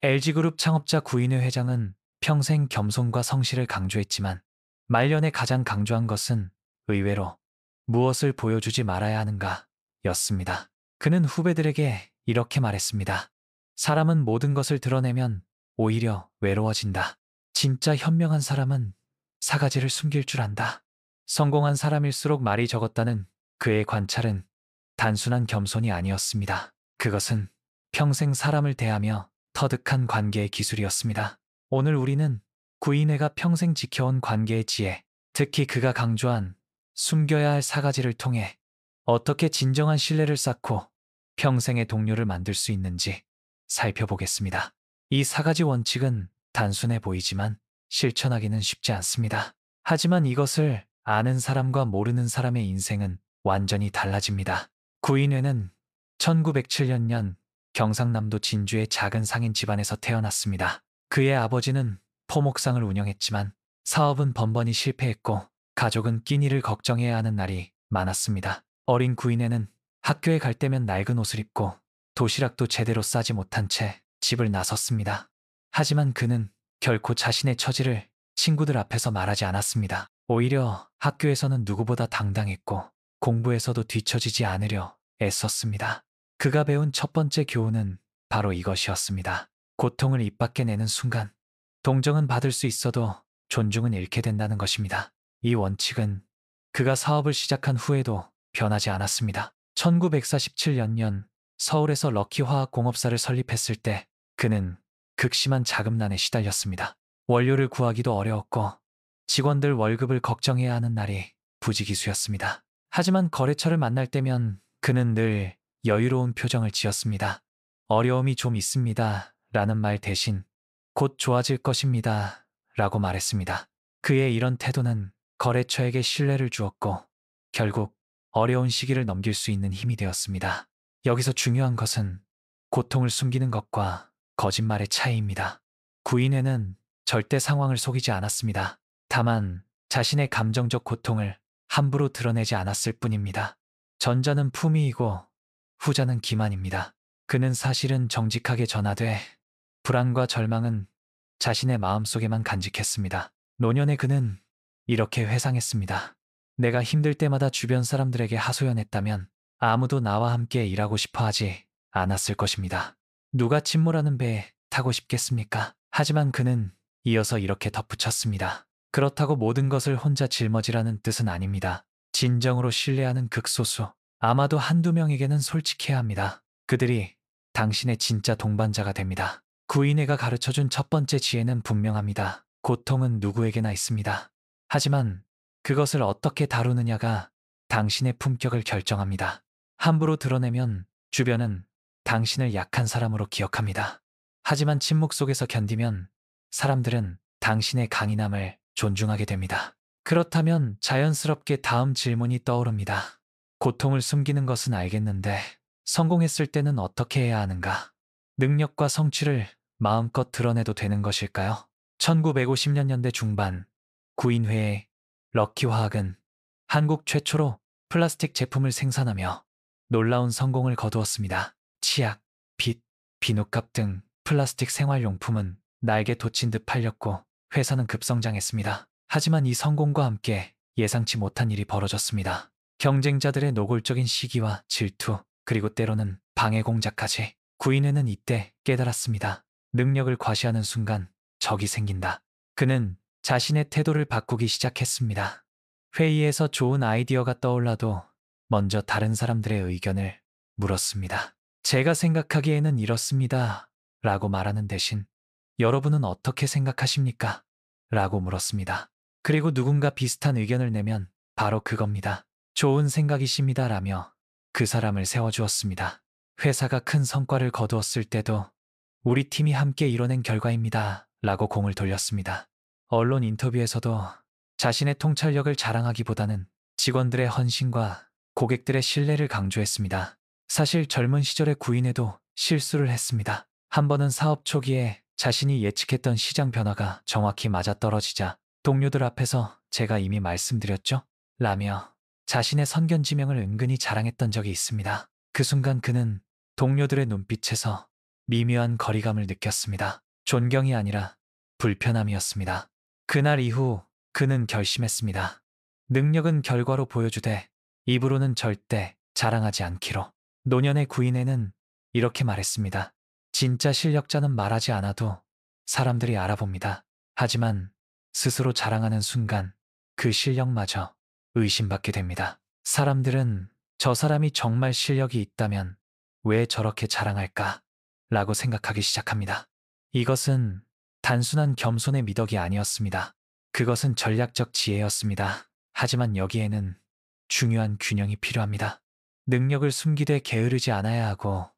LG그룹 창업자 구인회 회장은 평생 겸손과 성실을 강조했지만 말년에 가장 강조한 것은 의외로 무엇을 보여주지 말아야 하는가 였습니다. 그는 후배들에게 이렇게 말했습니다. 사람은 모든 것을 드러내면 오히려 외로워진다. 진짜 현명한 사람은 사가지를 숨길 줄 안다. 성공한 사람일수록 말이 적었다는 그의 관찰은 단순한 겸손이 아니었습니다. 그것은 평생 사람을 대하며 터득한 관계의 기술이었습니다. 오늘 우리는 구인회가 평생 지켜온 관계의 지혜, 특히 그가 강조한 숨겨야 할 사가지를 통해 어떻게 진정한 신뢰를 쌓고 평생의 동료를 만들 수 있는지 살펴보겠습니다. 이 사가지 원칙은 단순해 보이지만 실천하기는 쉽지 않습니다. 하지만 이것을 아는 사람과 모르는 사람의 인생은 완전히 달라집니다. 구인회는 1907년 경상남도 진주의 작은 상인 집안에서 태어났습니다. 그의 아버지는 포목상을 운영했지만 사업은 번번이 실패했고 가족은 끼니를 걱정해야 하는 날이 많았습니다. 어린 구인회는 학교에 갈 때면 낡은 옷을 입고 도시락도 제대로 싸지 못한 채 집을 나섰습니다. 하지만 그는 결코 자신의 처지를 친구들 앞에서 말하지 않았습니다. 오히려 학교에서는 누구보다 당당했고 공부에서도 뒤처지지 않으려 애썼습니다. 그가 배운 첫 번째 교훈은 바로 이것이었습니다. 고통을 입 밖에 내는 순간 동정은 받을 수 있어도 존중은 잃게 된다는 것입니다. 이 원칙은 그가 사업을 시작한 후에도 변하지 않았습니다. 1947년 서울에서 럭키화학공업사를 설립했을 때 그는 극심한 자금난에 시달렸습니다. 원료를 구하기도 어려웠고 직원들 월급을 걱정해야 하는 날이 부지기수였습니다. 하지만 거래처를 만날 때면 그는 늘 여유로운 표정을 지었습니다. 어려움이 좀 있습니다. 라는 말 대신 곧 좋아질 것입니다. 라고 말했습니다. 그의 이런 태도는 거래처에게 신뢰를 주었고 결국 어려운 시기를 넘길 수 있는 힘이 되었습니다. 여기서 중요한 것은 고통을 숨기는 것과 거짓말의 차이입니다. 구인회는 절대 상황을 속이지 않았습니다. 다만 자신의 감정적 고통을 함부로 드러내지 않았을 뿐입니다. 전자는 품위이고 후자는 기만입니다. 그는 사실은 정직하게 전하되 불안과 절망은 자신의 마음속에만 간직했습니다. 노년의 그는 이렇게 회상했습니다. 내가 힘들 때마다 주변 사람들에게 하소연했다면 아무도 나와 함께 일하고 싶어 하지 않았을 것입니다. 누가 침몰하는 배에 타고 싶겠습니까? 하지만 그는 이어서 이렇게 덧붙였습니다. 그렇다고 모든 것을 혼자 짊어지라는 뜻은 아닙니다. 진정으로 신뢰하는 극소수, 아마도 한두 명에게는 솔직해야 합니다. 그들이 당신의 진짜 동반자가 됩니다. 구인회가 가르쳐준 첫 번째 지혜는 분명합니다. 고통은 누구에게나 있습니다. 하지만 그것을 어떻게 다루느냐가 당신의 품격을 결정합니다. 함부로 드러내면 주변은 당신을 약한 사람으로 기억합니다. 하지만 침묵 속에서 견디면 사람들은 당신의 강인함을 존중하게 됩니다. 그렇다면 자연스럽게 다음 질문이 떠오릅니다. 고통을 숨기는 것은 알겠는데 성공했을 때는 어떻게 해야 하는가? 능력과 성취를 마음껏 드러내도 되는 것일까요? 1950년대 중반 구인회의 럭키화학은 한국 최초로 플라스틱 제품을 생산하며 놀라운 성공을 거두었습니다. 치약, 빗, 비누값 등 플라스틱 생활용품은 날개 돋친 듯 팔렸고 회사는 급성장했습니다. 하지만 이 성공과 함께 예상치 못한 일이 벌어졌습니다. 경쟁자들의 노골적인 시기와 질투, 그리고 때로는 방해 공작까지. 구인회는 이때 깨달았습니다. 능력을 과시하는 순간 적이 생긴다. 그는 자신의 태도를 바꾸기 시작했습니다. 회의에서 좋은 아이디어가 떠올라도 먼저 다른 사람들의 의견을 물었습니다. 제가 생각하기에는 이렇습니다. 라고 말하는 대신 여러분은 어떻게 생각하십니까? 라고 물었습니다. 그리고 누군가 비슷한 의견을 내면 바로 그겁니다. 좋은 생각이십니다. 라며 그 사람을 세워주었습니다. 회사가 큰 성과를 거두었을 때도 우리 팀이 함께 이뤄낸 결과입니다. 라고 공을 돌렸습니다. 언론 인터뷰에서도 자신의 통찰력을 자랑하기보다는 직원들의 헌신과 고객들의 신뢰를 강조했습니다. 사실 젊은 시절의 구인회도 실수를 했습니다. 한 번은 사업 초기에 자신이 예측했던 시장 변화가 정확히 맞아떨어지자 동료들 앞에서 제가 이미 말씀드렸죠? 라며 자신의 선견지명을 은근히 자랑했던 적이 있습니다. 그 순간 그는 동료들의 눈빛에서 미묘한 거리감을 느꼈습니다. 존경이 아니라 불편함이었습니다. 그날 이후 그는 결심했습니다. 능력은 결과로 보여주되 입으로는 절대 자랑하지 않기로. 노년의 구인에는 이렇게 말했습니다. 진짜 실력자는 말하지 않아도 사람들이 알아봅니다. 하지만 스스로 자랑하는 순간 그 실력마저 의심받게 됩니다. 사람들은 저 사람이 정말 실력이 있다면 왜 저렇게 자랑할까? 라고 생각하기 시작합니다. 이것은 단순한 겸손의 미덕이 아니었습니다. 그것은 전략적 지혜였습니다. 하지만 여기에는 중요한 균형이 필요합니다. 능력을 숨기되 게으르지 않아야 하고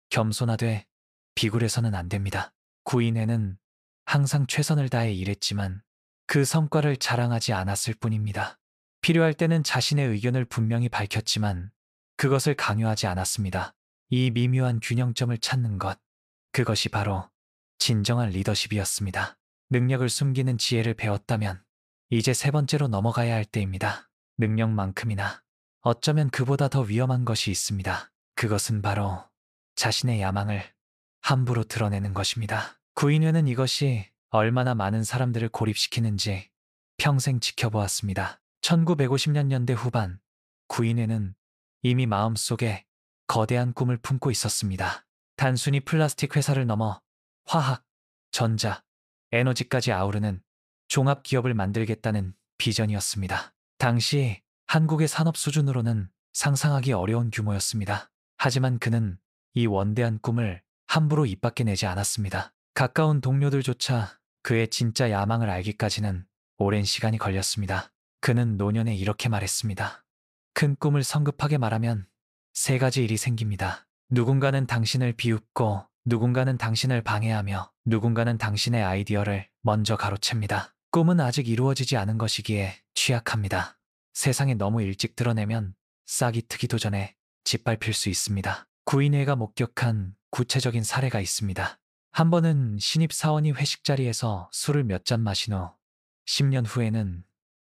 겸손하되 비굴해서는 안 됩니다. 구인회는 항상 최선을 다해 일했지만 그 성과를 자랑하지 않았을 뿐입니다. 필요할 때는 자신의 의견을 분명히 밝혔지만 그것을 강요하지 않았습니다. 이 미묘한 균형점을 찾는 것, 그것이 바로 진정한 리더십이었습니다. 능력을 숨기는 지혜를 배웠다면 이제 세 번째로 넘어가야 할 때입니다. 능력만큼이나 어쩌면 그보다 더 위험한 것이 있습니다. 그것은 바로 자신의 야망을 함부로 드러내는 것입니다. 구인회는 이것이 얼마나 많은 사람들을 고립시키는지 평생 지켜보았습니다. 1950년대 후반, 구인회는 이미 마음속에 거대한 꿈을 품고 있었습니다. 단순히 플라스틱 회사를 넘어 화학, 전자, 에너지까지 아우르는 종합기업을 만들겠다는 비전이었습니다. 당시 한국의 산업 수준으로는 상상하기 어려운 규모였습니다. 하지만 그는 이 원대한 꿈을 함부로 입 밖에 내지 않았습니다. 가까운 동료들조차 그의 진짜 야망을 알기까지는 오랜 시간이 걸렸습니다. 그는 노년에 이렇게 말했습니다. 큰 꿈을 성급하게 말하면 세 가지 일이 생깁니다. 누군가는 당신을 비웃고, 누군가는 당신을 방해하며, 누군가는 당신의 아이디어를 먼저 가로챕니다. 꿈은 아직 이루어지지 않은 것이기에 취약합니다. 세상에 너무 일찍 드러내면 싹이 트기도 전에 짓밟힐 수 있습니다. 구인회가 목격한 구체적인 사례가 있습니다. 한 번은 신입사원이 회식 자리에서 술을 몇 잔 마신 후 10년 후에는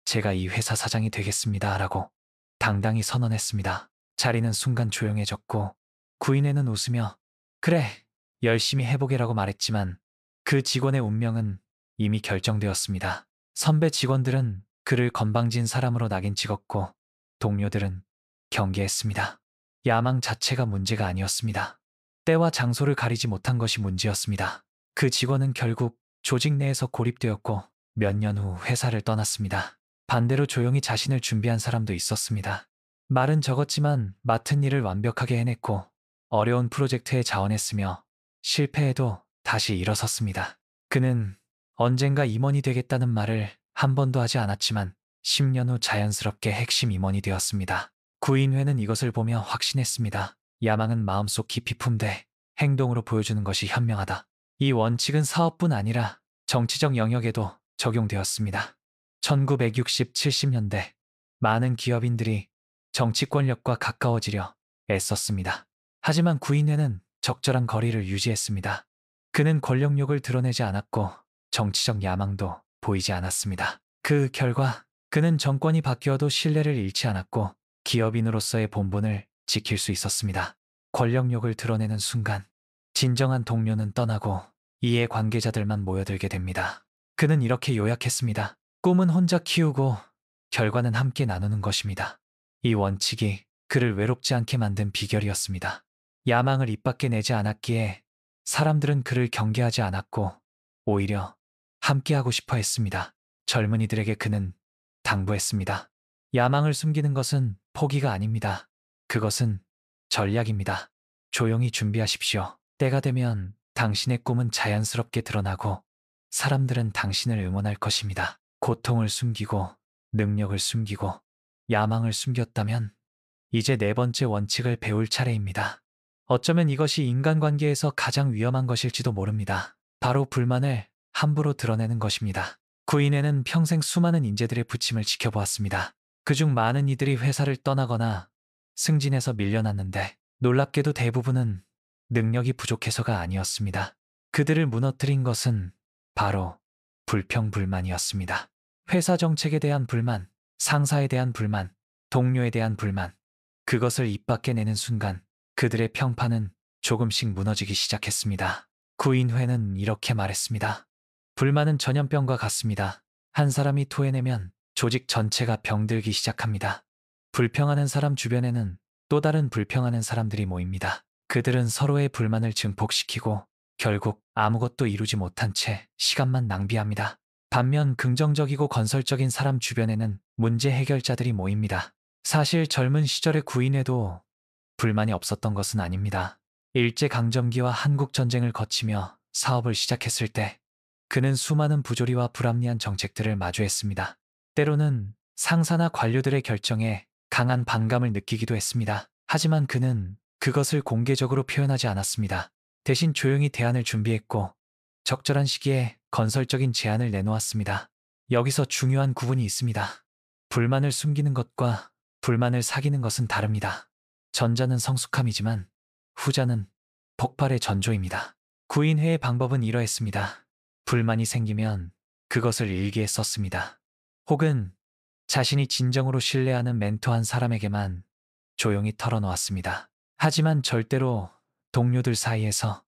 제가 이 회사 사장이 되겠습니다 라고 당당히 선언했습니다. 자리는 순간 조용해졌고 구인회는 웃으며 그래, 열심히 해보게라고 말했지만 그 직원의 운명은 이미 결정되었습니다. 선배 직원들은 그를 건방진 사람으로 낙인 찍었고 동료들은 경계했습니다. 야망 자체가 문제가 아니었습니다. 때와 장소를 가리지 못한 것이 문제였습니다. 그 직원은 결국 조직 내에서 고립되었고 몇 년 후 회사를 떠났습니다. 반대로 조용히 자신을 준비한 사람도 있었습니다. 말은 적었지만 맡은 일을 완벽하게 해냈고 어려운 프로젝트에 자원했으며 실패해도 다시 일어섰습니다. 그는 언젠가 임원이 되겠다는 말을 한 번도 하지 않았지만 10년 후 자연스럽게 핵심 임원이 되었습니다. 구인회는 이것을 보며 확신했습니다. 야망은 마음속 깊이 품되 행동으로 보여주는 것이 현명하다. 이 원칙은 사업뿐 아니라 정치적 영역에도 적용되었습니다. 1960, 70년대 많은 기업인들이 정치 권력과 가까워지려 애썼습니다. 하지만 구인회는 적절한 거리를 유지했습니다. 그는 권력욕을 드러내지 않았고 정치적 야망도 보이지 않았습니다. 그 결과 그는 정권이 바뀌어도 신뢰를 잃지 않았고 기업인으로서의 본분을 지킬 수 있었습니다. 권력욕을 드러내는 순간 진정한 동료는 떠나고 이해 관계자들만 모여들게 됩니다. 그는 이렇게 요약했습니다. 꿈은 혼자 키우고 결과는 함께 나누는 것입니다. 이 원칙이 그를 외롭지 않게 만든 비결이었습니다. 야망을 입 밖에 내지 않았기에 사람들은 그를 경계하지 않았고 오히려 함께하고 싶어 했습니다. 젊은이들에게 그는 당부했습니다. 야망을 숨기는 것은 포기가 아닙니다. 그것은 전략입니다. 조용히 준비하십시오. 때가 되면 당신의 꿈은 자연스럽게 드러나고 사람들은 당신을 응원할 것입니다. 고통을 숨기고 능력을 숨기고 야망을 숨겼다면 이제 네 번째 원칙을 배울 차례입니다. 어쩌면 이것이 인간관계에서 가장 위험한 것일지도 모릅니다. 바로 불만을 함부로 드러내는 것입니다. 구인회는 평생 수많은 인재들의 부침을 지켜보았습니다. 그중 많은 이들이 회사를 떠나거나 승진해서 밀려났는데 놀랍게도 대부분은 능력이 부족해서가 아니었습니다. 그들을 무너뜨린 것은 바로 불평불만이었습니다. 회사 정책에 대한 불만, 상사에 대한 불만, 동료에 대한 불만. 그것을 입 밖에 내는 순간 그들의 평판은 조금씩 무너지기 시작했습니다. 구인회는 이렇게 말했습니다. 불만은 전염병과 같습니다. 한 사람이 토해내면 조직 전체가 병들기 시작합니다. 불평하는 사람 주변에는 또 다른 불평하는 사람들이 모입니다. 그들은 서로의 불만을 증폭시키고 결국 아무것도 이루지 못한 채 시간만 낭비합니다. 반면 긍정적이고 건설적인 사람 주변에는 문제 해결자들이 모입니다. 사실 젊은 시절의 구인회도 불만이 없었던 것은 아닙니다. 일제강점기와 한국전쟁을 거치며 사업을 시작했을 때 그는 수많은 부조리와 불합리한 정책들을 마주했습니다. 때로는 상사나 관료들의 결정에 강한 반감을 느끼기도 했습니다. 하지만 그는 그것을 공개적으로 표현하지 않았습니다. 대신 조용히 대안을 준비했고 적절한 시기에 건설적인 제안을 내놓았습니다. 여기서 중요한 구분이 있습니다. 불만을 숨기는 것과 불만을 사귀는 것은 다릅니다. 전자는 성숙함이지만 후자는 폭발의 전조입니다. 구인회의 방법은 이러했습니다. 불만이 생기면 그것을 일기에 썼습니다. 혹은 자신이 진정으로 신뢰하는 멘토 한 사람에게만 조용히 털어놓았습니다. 하지만 절대로 동료들 사이에서,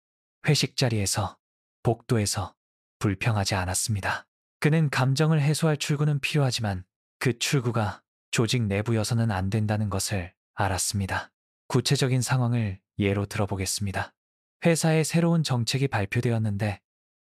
회식 자리에서, 복도에서 불평하지 않았습니다. 그는 감정을 해소할 출구는 필요하지만 그 출구가 조직 내부여서는 안 된다는 것을 알았습니다. 구체적인 상황을 예로 들어보겠습니다. 회사에 새로운 정책이 발표되었는데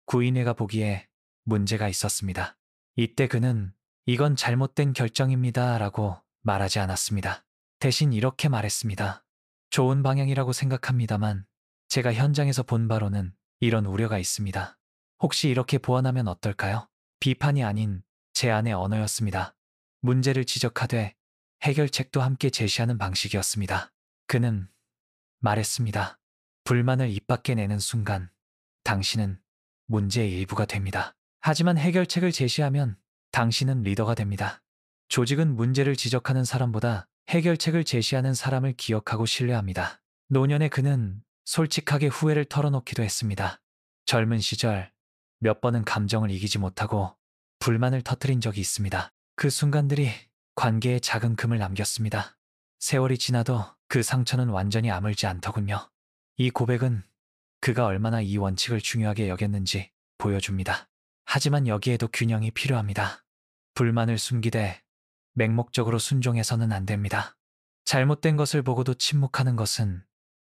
구인회가 보기에 문제가 있었습니다. 이때 그는 이건 잘못된 결정입니다 라고 말하지 않았습니다. 대신 이렇게 말했습니다. 좋은 방향이라고 생각합니다만 제가 현장에서 본 바로는 이런 우려가 있습니다. 혹시 이렇게 보완하면 어떨까요? 비판이 아닌 제안의 언어였습니다. 문제를 지적하되 해결책도 함께 제시하는 방식이었습니다. 그는 말했습니다. 불만을 입 밖에 내는 순간 당신은 문제의 일부가 됩니다. 하지만 해결책을 제시하면 당신은 리더가 됩니다. 조직은 문제를 지적하는 사람보다 해결책을 제시하는 사람을 기억하고 신뢰합니다. 노년에 그는 솔직하게 후회를 털어놓기도 했습니다. 젊은 시절 몇 번은 감정을 이기지 못하고 불만을 터뜨린 적이 있습니다. 그 순간들이 관계에 작은 금을 남겼습니다. 세월이 지나도 그 상처는 완전히 아물지 않더군요. 이 고백은 그가 얼마나 이 원칙을 중요하게 여겼는지 보여줍니다. 하지만 여기에도 균형이 필요합니다. 불만을 숨기되 맹목적으로 순종해서는 안 됩니다. 잘못된 것을 보고도 침묵하는 것은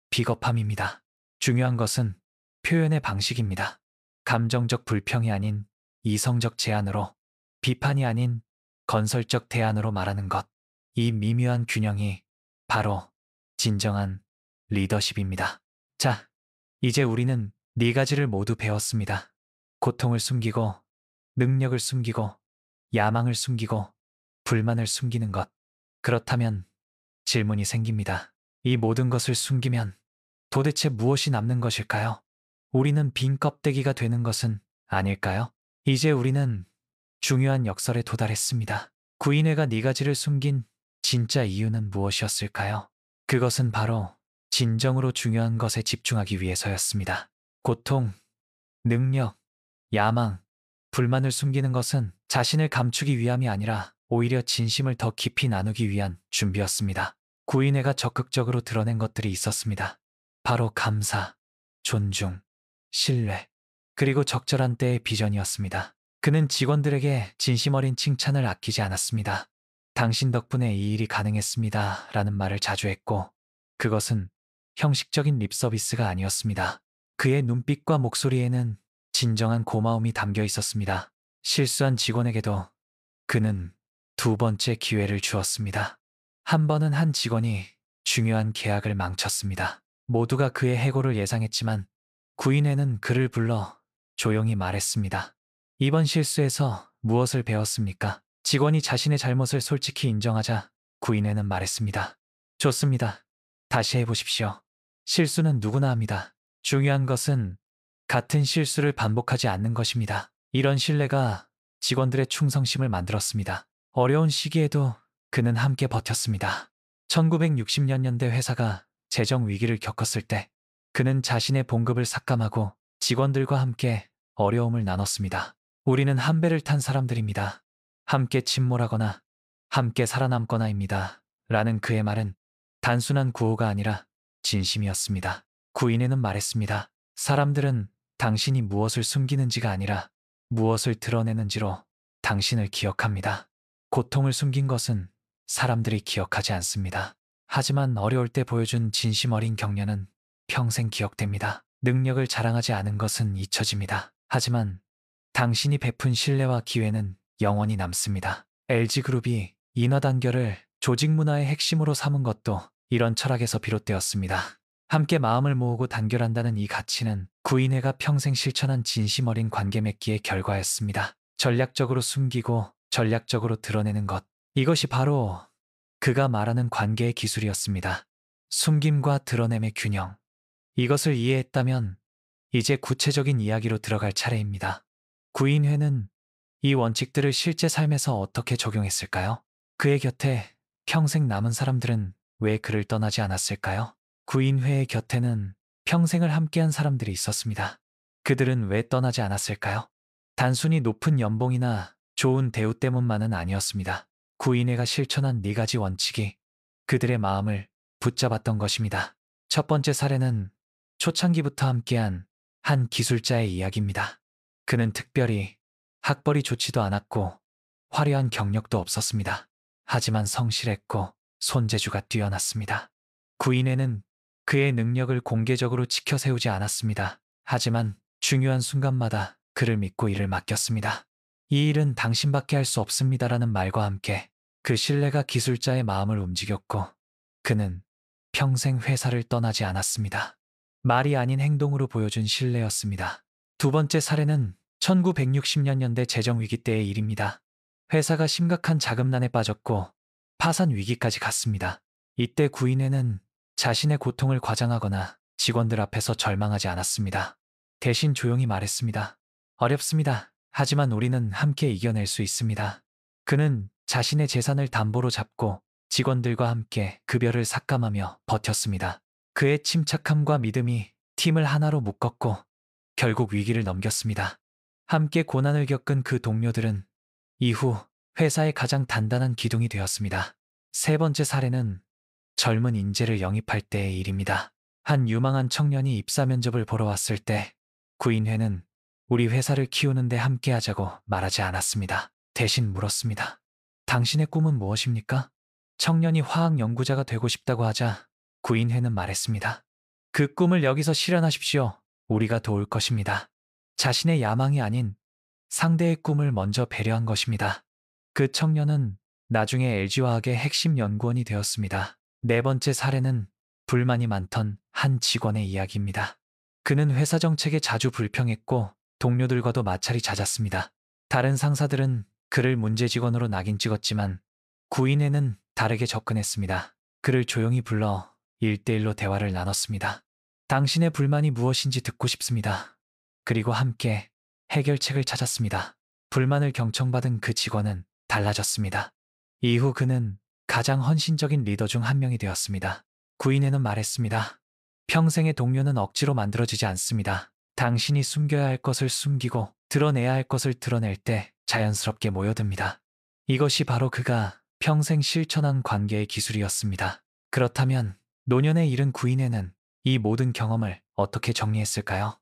비겁함입니다. 중요한 것은 표현의 방식입니다. 감정적 불평이 아닌 이성적 제안으로, 비판이 아닌 건설적 대안으로 말하는 것. 이 미묘한 균형이 바로 진정한 리더십입니다. 자, 이제 우리는 네 가지를 모두 배웠습니다. 고통을 숨기고, 능력을 숨기고, 야망을 숨기고, 불만을 숨기는 것. 그렇다면 질문이 생깁니다. 이 모든 것을 숨기면 도대체 무엇이 남는 것일까요? 우리는 빈 껍데기가 되는 것은 아닐까요? 이제 우리는 중요한 역설에 도달했습니다. 구인회가 네 가지를 숨긴 진짜 이유는 무엇이었을까요? 그것은 바로 진정으로 중요한 것에 집중하기 위해서였습니다. 고통, 능력, 야망, 불만을 숨기는 것은 자신을 감추기 위함이 아니라 오히려 진심을 더 깊이 나누기 위한 준비였습니다. 구인회가 적극적으로 드러낸 것들이 있었습니다. 바로 감사, 존중, 신뢰, 그리고 적절한 때의 비전이었습니다. 그는 직원들에게 진심 어린 칭찬을 아끼지 않았습니다. 당신 덕분에 이 일이 가능했습니다 라는 말을 자주 했고 그것은 형식적인 립 서비스가 아니었습니다. 그의 눈빛과 목소리에는 진정한 고마움이 담겨 있었습니다. 실수한 직원에게도 그는 두 번째 기회를 주었습니다. 한 번은 한 직원이 중요한 계약을 망쳤습니다. 모두가 그의 해고를 예상했지만 구인회는 그를 불러 조용히 말했습니다. 이번 실수에서 무엇을 배웠습니까? 직원이 자신의 잘못을 솔직히 인정하자 구인회는 말했습니다. 좋습니다. 다시 해보십시오. 실수는 누구나 합니다. 중요한 것은 같은 실수를 반복하지 않는 것입니다. 이런 신뢰가 직원들의 충성심을 만들었습니다. 어려운 시기에도 그는 함께 버텼습니다. 1960년대 회사가 재정 위기를 겪었을 때 그는 자신의 봉급을 삭감하고 직원들과 함께 어려움을 나눴습니다. 우리는 한 배를 탄 사람들입니다. 함께 침몰하거나 함께 살아남거나입니다. 라는 그의 말은 단순한 구호가 아니라 진심이었습니다. 구인회는 말했습니다. 사람들은 당신이 무엇을 숨기는지가 아니라 무엇을 드러내는지로 당신을 기억합니다. 고통을 숨긴 것은 사람들이 기억하지 않습니다. 하지만 어려울 때 보여준 진심 어린 격려는 평생 기억됩니다. 능력을 자랑하지 않은 것은 잊혀집니다. 하지만 당신이 베푼 신뢰와 기회는 영원히 남습니다. LG그룹이 인화단결을 조직 문화의 핵심으로 삼은 것도 이런 철학에서 비롯되었습니다. 함께 마음을 모으고 단결한다는 이 가치는 구인회가 평생 실천한 진심 어린 관계 맺기의 결과였습니다. 전략적으로 숨기고 전략적으로 드러내는 것. 이것이 바로 그가 말하는 관계의 기술이었습니다. 숨김과 드러냄의 균형. 이것을 이해했다면 이제 구체적인 이야기로 들어갈 차례입니다. 구인회는 이 원칙들을 실제 삶에서 어떻게 적용했을까요? 그의 곁에 평생 남은 사람들은 왜 그를 떠나지 않았을까요? 구인회의 곁에는 평생을 함께한 사람들이 있었습니다. 그들은 왜 떠나지 않았을까요? 단순히 높은 연봉이나 좋은 대우 때문만은 아니었습니다. 구인회가 실천한 4가지 원칙이 그들의 마음을 붙잡았던 것입니다. 첫 번째 사례는 초창기부터 함께한 한 기술자의 이야기입니다. 그는 특별히 학벌이 좋지도 않았고 화려한 경력도 없었습니다. 하지만 성실했고 손재주가 뛰어났습니다. 구인회는 그의 능력을 공개적으로 지켜 세우지 않았습니다. 하지만 중요한 순간마다 그를 믿고 일을 맡겼습니다. 이 일은 당신밖에 할 수 없습니다라는 말과 함께 그 신뢰가 기술자의 마음을 움직였고 그는 평생 회사를 떠나지 않았습니다. 말이 아닌 행동으로 보여준 신뢰였습니다. 두 번째 사례는 1960년대 재정 위기 때의 일입니다. 회사가 심각한 자금난에 빠졌고 파산 위기까지 갔습니다. 이때 구인회는 자신의 고통을 과장하거나 직원들 앞에서 절망하지 않았습니다. 대신 조용히 말했습니다. 어렵습니다. 하지만 우리는 함께 이겨낼 수 있습니다. 그는 자신의 재산을 담보로 잡고 직원들과 함께 급여를 삭감하며 버텼습니다. 그의 침착함과 믿음이 팀을 하나로 묶었고 결국 위기를 넘겼습니다. 함께 고난을 겪은 그 동료들은 이후 회사의 가장 단단한 기둥이 되었습니다. 세 번째 사례는 젊은 인재를 영입할 때의 일입니다. 한 유망한 청년이 입사 면접을 보러 왔을 때 구인회는 우리 회사를 키우는데 함께하자고 말하지 않았습니다. 대신 물었습니다. 당신의 꿈은 무엇입니까? 청년이 화학 연구자가 되고 싶다고 하자 구인회는 말했습니다. 그 꿈을 여기서 실현하십시오. 우리가 도울 것입니다. 자신의 야망이 아닌 상대의 꿈을 먼저 배려한 것입니다. 그 청년은 나중에 LG화학의 핵심 연구원이 되었습니다. 네 번째 사례는 불만이 많던 한 직원의 이야기입니다. 그는 회사 정책에 자주 불평했고 동료들과도 마찰이 잦았습니다. 다른 상사들은 그를 문제 직원으로 낙인 찍었지만 구인회는 다르게 접근했습니다. 그를 조용히 불러 1대1로 대화를 나눴습니다. 당신의 불만이 무엇인지 듣고 싶습니다. 그리고 함께 해결책을 찾았습니다. 불만을 경청받은 그 직원은 달라졌습니다. 이후 그는 가장 헌신적인 리더 중 한 명이 되었습니다. 구인회는 말했습니다. 평생의 동료는 억지로 만들어지지 않습니다. 당신이 숨겨야 할 것을 숨기고 드러내야 할 것을 드러낼 때 자연스럽게 모여듭니다. 이것이 바로 그가 평생 실천한 관계의 기술이었습니다. 그렇다면 노년에 이른 구인회는 이 모든 경험을 어떻게 정리했을까요?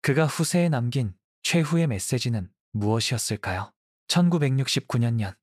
그가 후세에 남긴 최후의 메시지는 무엇이었을까요? 1969년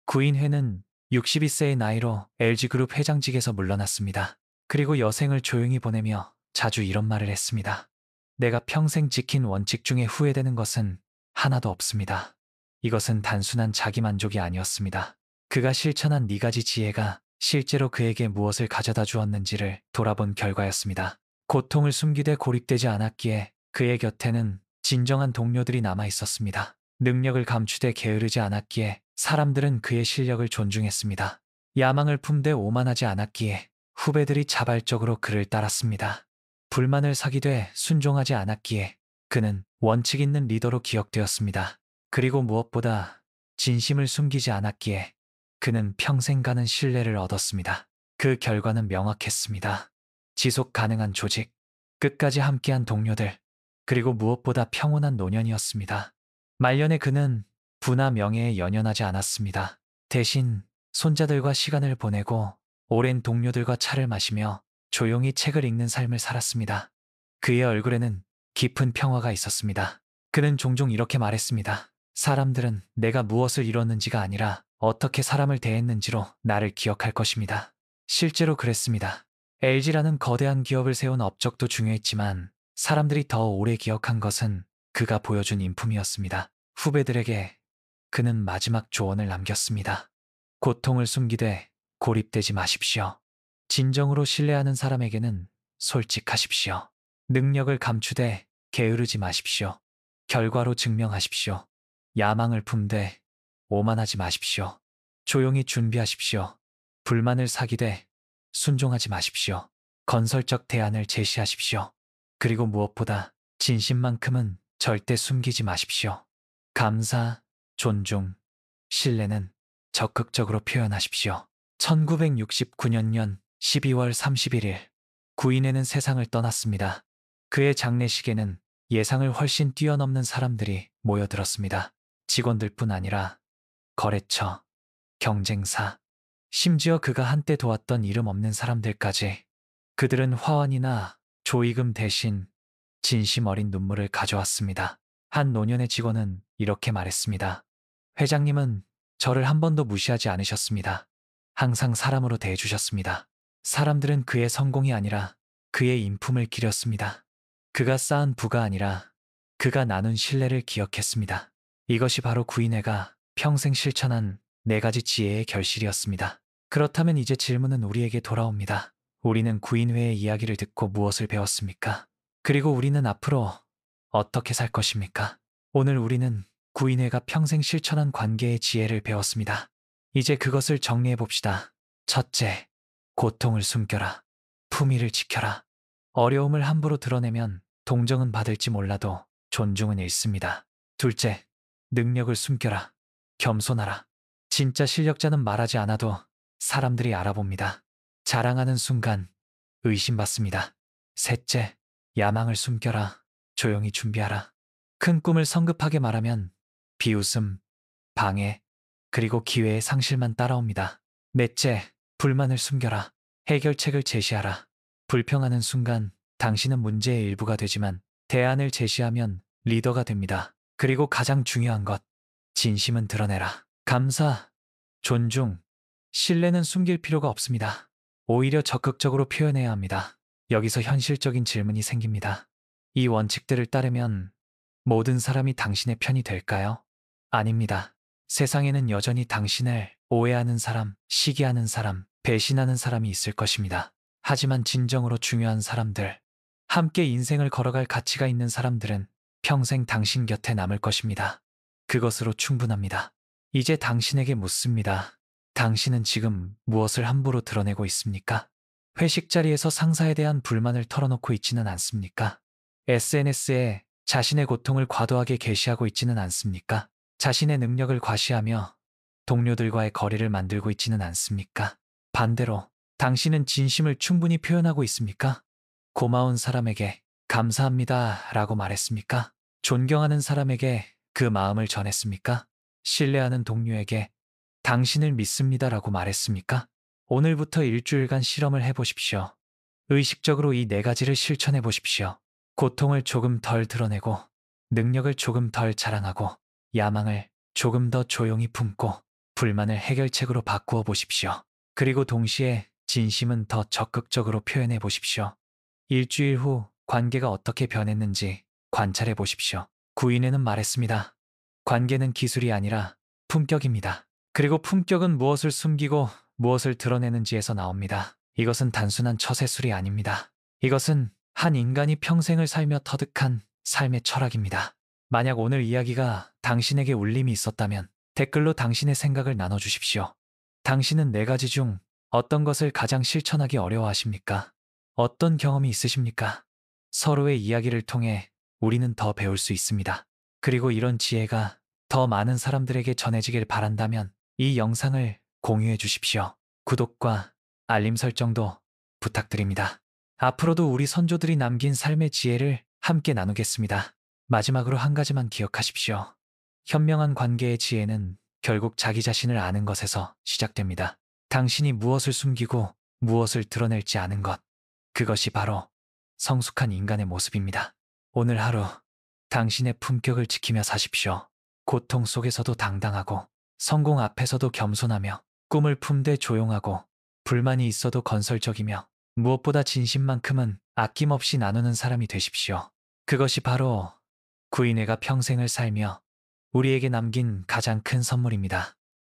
구인회는 62세의 나이로 LG그룹 회장직에서 물러났습니다. 그리고 여생을 조용히 보내며 자주 이런 말을 했습니다. 내가 평생 지킨 원칙 중에 후회되는 것은 하나도 없습니다. 이것은 단순한 자기만족이 아니었습니다. 그가 실천한 4가지 지혜가 실제로 그에게 무엇을 가져다 주었는지를 돌아본 결과였습니다. 고통을 숨기되 고립되지 않았기에 그의 곁에는 진정한 동료들이 남아 있었습니다. 능력을 감추되 게으르지 않았기에 사람들은 그의 실력을 존중했습니다. 야망을 품되 오만하지 않았기에 후배들이 자발적으로 그를 따랐습니다. 불만을 사기되 순종하지 않았기에 그는 원칙 있는 리더로 기억되었습니다. 그리고 무엇보다 진심을 숨기지 않았기에 그는 평생 가는 신뢰를 얻었습니다. 그 결과는 명확했습니다. 지속 가능한 조직, 끝까지 함께한 동료들, 그리고 무엇보다 평온한 노년이었습니다. 말년에 그는 부나 명예에 연연하지 않았습니다. 대신 손자들과 시간을 보내고 오랜 동료들과 차를 마시며 조용히 책을 읽는 삶을 살았습니다. 그의 얼굴에는 깊은 평화가 있었습니다. 그는 종종 이렇게 말했습니다. 사람들은 내가 무엇을 이뤘는지가 아니라 어떻게 사람을 대했는지로 나를 기억할 것입니다. 실제로 그랬습니다. LG라는 거대한 기업을 세운 업적도 중요했지만 사람들이 더 오래 기억한 것은 그가 보여준 인품이었습니다. 후배들에게 그는 마지막 조언을 남겼습니다. 고통을 숨기되 고립되지 마십시오. 진정으로 신뢰하는 사람에게는 솔직하십시오. 능력을 감추되 게으르지 마십시오. 결과로 증명하십시오. 야망을 품되 오만하지 마십시오. 조용히 준비하십시오. 불만을 사귀되 순종하지 마십시오. 건설적 대안을 제시하십시오. 그리고 무엇보다 진심만큼은 절대 숨기지 마십시오. 감사, 존중, 신뢰는 적극적으로 표현하십시오. 1969년 12월 31일 구인회는 세상을 떠났습니다. 그의 장례식에는 예상을 훨씬 뛰어넘는 사람들이 모여들었습니다. 직원들뿐 아니라 거래처, 경쟁사, 심지어 그가 한때 도왔던 이름 없는 사람들까지. 그들은 화환이나 조의금 대신 진심 어린 눈물을 가져왔습니다. 한 노년의 직원은 이렇게 말했습니다. 회장님은 저를 한 번도 무시하지 않으셨습니다. 항상 사람으로 대해주셨습니다. 사람들은 그의 성공이 아니라 그의 인품을 기렸습니다. 그가 쌓은 부가 아니라 그가 나눈 신뢰를 기억했습니다. 이것이 바로 구인회가 평생 실천한 4가지 지혜의 결실이었습니다. 그렇다면 이제 질문은 우리에게 돌아옵니다. 우리는 구인회의 이야기를 듣고 무엇을 배웠습니까? 그리고 우리는 앞으로 어떻게 살 것입니까? 오늘 우리는 구인회가 평생 실천한 관계의 지혜를 배웠습니다. 이제 그것을 정리해 봅시다. 첫째, 고통을 숨겨라. 품위를 지켜라. 어려움을 함부로 드러내면 동정은 받을지 몰라도 존중은 잃습니다. 둘째, 능력을 숨겨라. 겸손하라. 진짜 실력자는 말하지 않아도 사람들이 알아봅니다. 자랑하는 순간 의심받습니다. 셋째, 야망을 숨겨라. 조용히 준비하라. 큰 꿈을 성급하게 말하면 비웃음, 방해, 그리고 기회의 상실만 따라옵니다. 넷째, 불만을 숨겨라. 해결책을 제시하라. 불평하는 순간 당신은 문제의 일부가 되지만 대안을 제시하면 리더가 됩니다. 그리고 가장 중요한 것, 진심은 드러내라. 감사, 존중, 신뢰는 숨길 필요가 없습니다. 오히려 적극적으로 표현해야 합니다. 여기서 현실적인 질문이 생깁니다. 이 원칙들을 따르면 모든 사람이 당신의 편이 될까요? 아닙니다. 세상에는 여전히 당신을 오해하는 사람, 시기하는 사람, 배신하는 사람이 있을 것입니다. 하지만 진정으로 중요한 사람들, 함께 인생을 걸어갈 가치가 있는 사람들은 평생 당신 곁에 남을 것입니다. 그것으로 충분합니다. 이제 당신에게 묻습니다. 당신은 지금 무엇을 함부로 드러내고 있습니까? 회식 자리에서 상사에 대한 불만을 털어놓고 있지는 않습니까? SNS에 자신의 고통을 과도하게 게시하고 있지는 않습니까? 자신의 능력을 과시하며 동료들과의 거리를 만들고 있지는 않습니까? 반대로 당신은 진심을 충분히 표현하고 있습니까? 고마운 사람에게 감사합니다 라고 말했습니까? 존경하는 사람에게 그 마음을 전했습니까? 신뢰하는 동료에게 당신을 믿습니다 라고 말했습니까? 오늘부터 일주일간 실험을 해보십시오. 의식적으로 이 4가지를 실천해 보십시오. 고통을 조금 덜 드러내고, 능력을 조금 덜 자랑하고, 야망을 조금 더 조용히 품고, 불만을 해결책으로 바꾸어 보십시오. 그리고 동시에 진심은 더 적극적으로 표현해 보십시오. 일주일 후 관계가 어떻게 변했는지 관찰해 보십시오. 구인회는 말했습니다. 관계는 기술이 아니라 품격입니다. 그리고 품격은 무엇을 숨기고 무엇을 드러내는지에서 나옵니다. 이것은 단순한 처세술이 아닙니다. 이것은 한 인간이 평생을 살며 터득한 삶의 철학입니다. 만약 오늘 이야기가 당신에게 울림이 있었다면 댓글로 당신의 생각을 나눠주십시오. 당신은 4가지 중 어떤 것을 가장 실천하기 어려워하십니까? 어떤 경험이 있으십니까? 서로의 이야기를 통해 우리는 더 배울 수 있습니다. 그리고 이런 지혜가 더 많은 사람들에게 전해지길 바란다면 이 영상을 공유해 주십시오. 구독과 알림 설정도 부탁드립니다. 앞으로도 우리 선조들이 남긴 삶의 지혜를 함께 나누겠습니다. 마지막으로 한 가지만 기억하십시오. 현명한 관계의 지혜는 결국 자기 자신을 아는 것에서 시작됩니다. 당신이 무엇을 숨기고 무엇을 드러낼지 아는 것. 그것이 바로 성숙한 인간의 모습입니다. 오늘 하루 당신의 품격을 지키며 사십시오. 고통 속에서도 당당하고 성공 앞에서도 겸손하며 꿈을 품되 조용하고 불만이 있어도 건설적이며 무엇보다 진심만큼은 아낌없이 나누는 사람이 되십시오. 그것이 바로 구인회가 평생을 살며 우리에게 남긴 가장 큰 선물입니다.